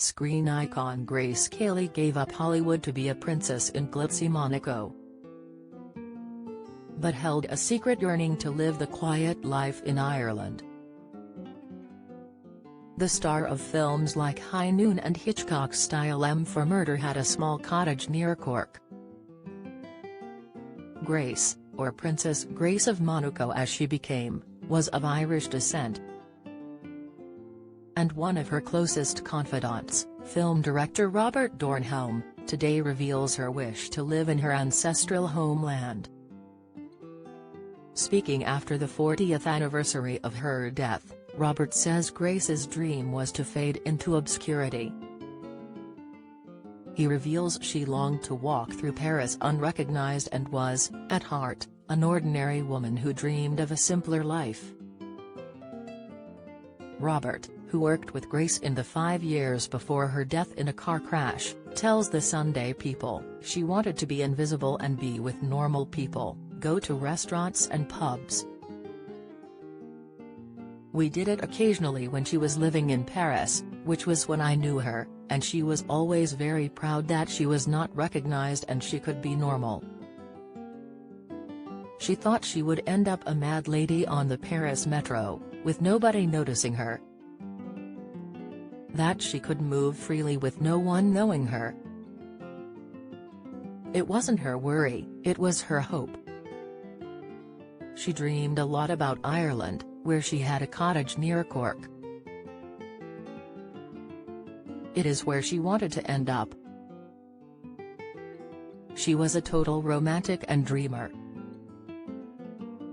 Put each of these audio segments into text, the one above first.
screen icon Grace Kelly gave up Hollywood to be a princess in glitzy Monaco, but held a secret yearning to live the quiet life in Ireland. The star of films like High Noon and Hitchcock's Style M for Murder had a small cottage near Cork. Grace, or Princess Grace of Monaco as she became, was of Irish descent, and one of her closest confidants, film director Robert Dornhelm, today reveals her wish to live in her ancestral homeland. Speaking after the 40th anniversary of her death, Robert says Grace's dream was to fade into obscurity. He reveals she longed to walk through Paris unrecognized and was, at heart, an ordinary woman who dreamed of a simpler life. Robert, who worked with Grace in the 5 years before her death in a car crash, tells the Sunday People she wanted to be invisible and be with normal people, go to restaurants and pubs. We did it occasionally when she was living in Paris, which was when I knew her, and she was always very proud that she was not recognized and she could be normal. She thought she would end up a mad lady on the Paris metro, with nobody noticing her. That she could move freely with no one knowing her. It wasn't her worry, it was her hope. She dreamed a lot about Ireland, where she had a cottage near Cork. It is where she wanted to end up. She was a total romantic and dreamer.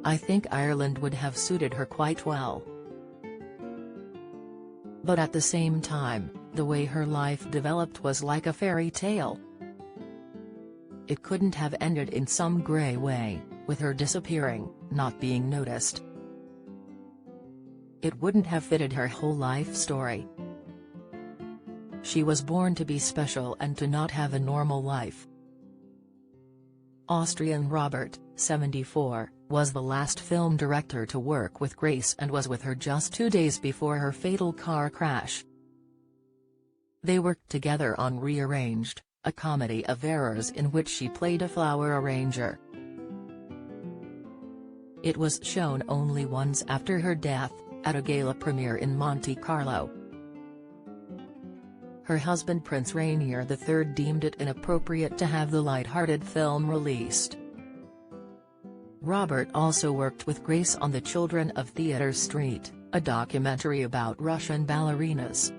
I think Ireland would have suited her quite well. But at the same time, the way her life developed was like a fairy tale. It couldn't have ended in some grey way, with her disappearing, not being noticed. It wouldn't have fitted her whole life story. She was born to be special and to not have a normal life. Austrian Robert, 74, was the last film director to work with Grace and was with her just 2 days before her fatal car crash. They worked together on Rearranged, a comedy of errors in which she played a flower arranger. It was shown only once after her death, at a gala premiere in Monte Carlo. Her husband Prince Rainier III deemed it inappropriate to have the light-hearted film released. Robert also worked with Grace on The Children of Theatre Street, a documentary about Russian ballerinas.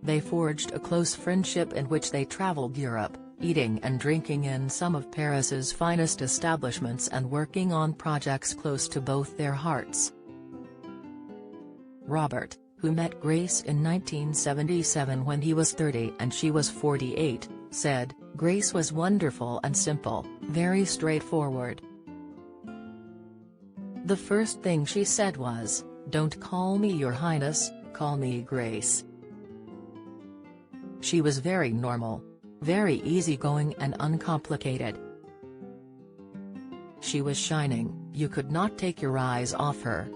They forged a close friendship in which they traveled Europe, eating and drinking in some of Paris's finest establishments and working on projects close to both their hearts. Robert, who met Grace in 1977 when he was 30 and she was 48, said, "Grace was wonderful and simple, very straightforward. The first thing she said was, 'Don't call me Your Highness, call me Grace.' She was very normal. Very easygoing and uncomplicated. She was shining, you could not take your eyes off her.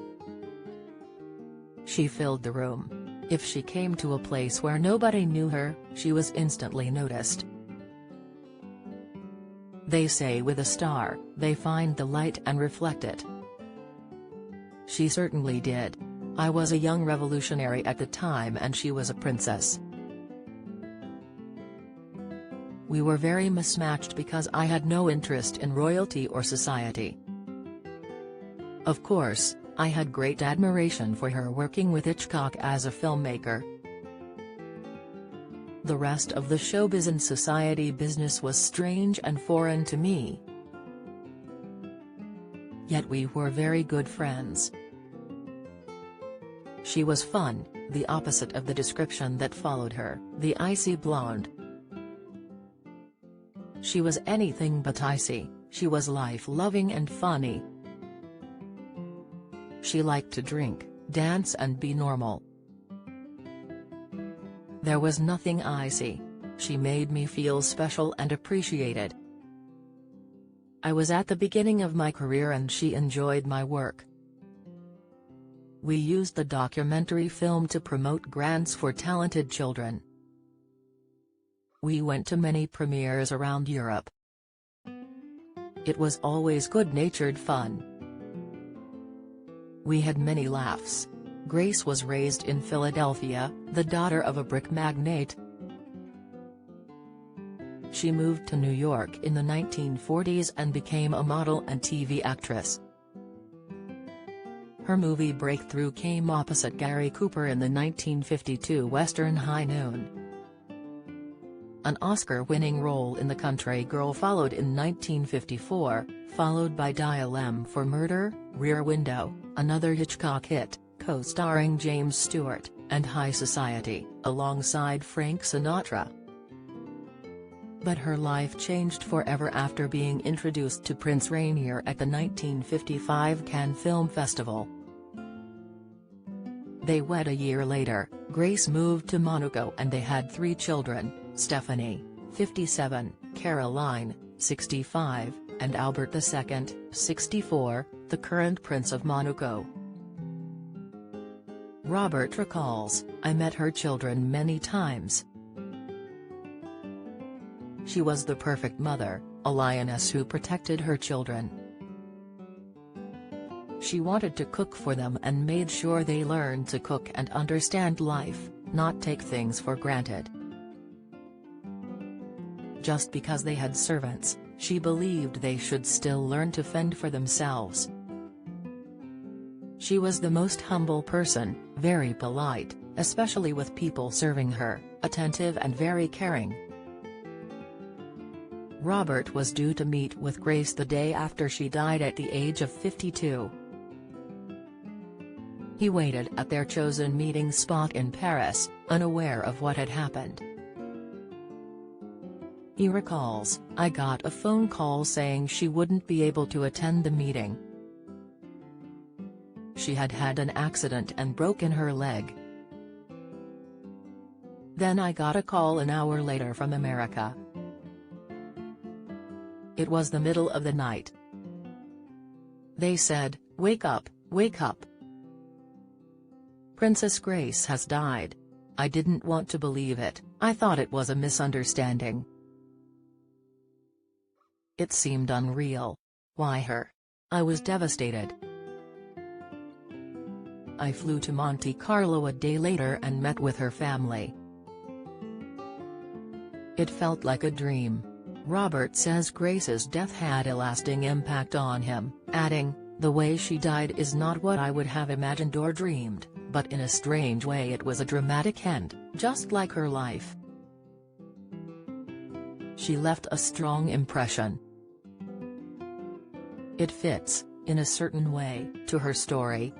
She filled the room. If she came to a place where nobody knew her, she was instantly noticed. They say with a star, they find the light and reflect it. She certainly did. I was a young revolutionary at the time and she was a princess. We were very mismatched because I had no interest in royalty or society. Of course, I had great admiration for her working with Hitchcock as a filmmaker. The rest of the showbiz and society business was strange and foreign to me. Yet we were very good friends. She was fun, the opposite of the description that followed her, the icy blonde. She was anything but icy, she was life-loving and funny. She liked to drink, dance and be normal. There was nothing icy. She made me feel special and appreciated. I was at the beginning of my career and she enjoyed my work. We used the documentary film to promote grants for talented children. We went to many premieres around Europe. It was always good-natured fun. We had many laughs. Grace was raised in Philadelphia, the daughter of a brick magnate. She moved to New York in the 1940s and became a model and TV actress. Her movie breakthrough came opposite Gary Cooper in the 1952 western High Noon. An Oscar-winning role in The Country Girl followed in 1954, followed by Dial M for Murder, Rear Window, another Hitchcock hit, co-starring James Stewart, and High Society, alongside Frank Sinatra. But her life changed forever after being introduced to Prince Rainier at the 1955 Cannes Film Festival. They wed a year later. Grace moved to Monaco and they had 3 children, Stephanie, 57, Caroline, 65, and Albert II, 64, the current Prince of Monaco. Robert recalls, "I met her children many times. She was the perfect mother, a lioness who protected her children. She wanted to cook for them and made sure they learned to cook and understand life, not take things for granted. Just because they had servants, she believed they should still learn to fend for themselves. She was the most humble person, very polite, especially with people serving her, attentive and very caring." Robert was due to meet with Grace the day after she died at the age of 52. He waited at their chosen meeting spot in Paris, unaware of what had happened. He recalls, "I got a phone call saying she wouldn't be able to attend the meeting. She had had an accident and broken her leg. Then I got a call an hour later from America. It was the middle of the night. They said, 'Wake up, wake up. Princess Grace has died.' I didn't want to believe it, I thought it was a misunderstanding. It seemed unreal. Why her? I was devastated. I flew to Monte Carlo a day later and met with her family. It felt like a dream." Robert says Grace's death had a lasting impact on him, adding, "The way she died is not what I would have imagined or dreamed, but in a strange way it was a dramatic end, just like her life. She left a strong impression. It fits, in a certain way, to her story,